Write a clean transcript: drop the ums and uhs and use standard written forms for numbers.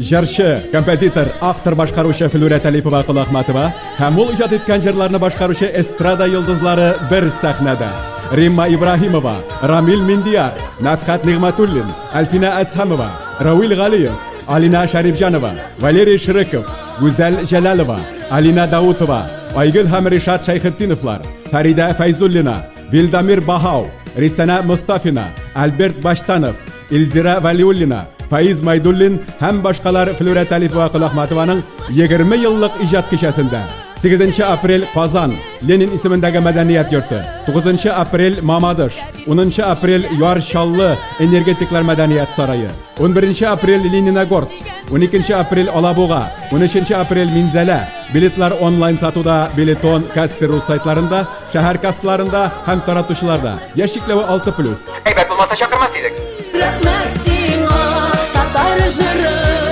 Jırchi, kompozitör, автор башкаручы Флюра Талипова Кулахматова һәм ул иҗат иткән җырларны башкаручы эстрада йолдызлары бер сәхнәдә. Римма Ибраһимова, Рамил Миндияр, Нафхат Нигъматуллин, Альфина Асхамова, Равил Галиев, Алина Шарипҗанова, Валерий Ширыков, Гүзәл Җәлалова, Алина Даутова, Айгөл һәм Ришат Шәйхетдиновлар, Фарида Файзуллина, Вилдамир Бахау, Рисана Мустафина, Альберт Баштанов, Илзира Валиуллина, Фаиз Майдуллин һәм башкалар Флюра Талипова Кулахматованың 20 еллык иҗат кичәсендә 8 апрель Казан, Ленин исемендәге мәдәният йорты, 9 апрель Мамадыш, 10 апрель Яршаллы энергетиклар мәдәният сарае, 11 апрель Лениногорск, 12 апрель Алабуга, 13 апрель Минзәлә. Билетлар онлайн сатуда Билетон, Кассирус сайтларында, шәһәр кассаларында һәм таратучыларда. Яшикләве 6+. Әйбәт булмаса чакырмас идек. Рәхмәт сиңа, татар җыры.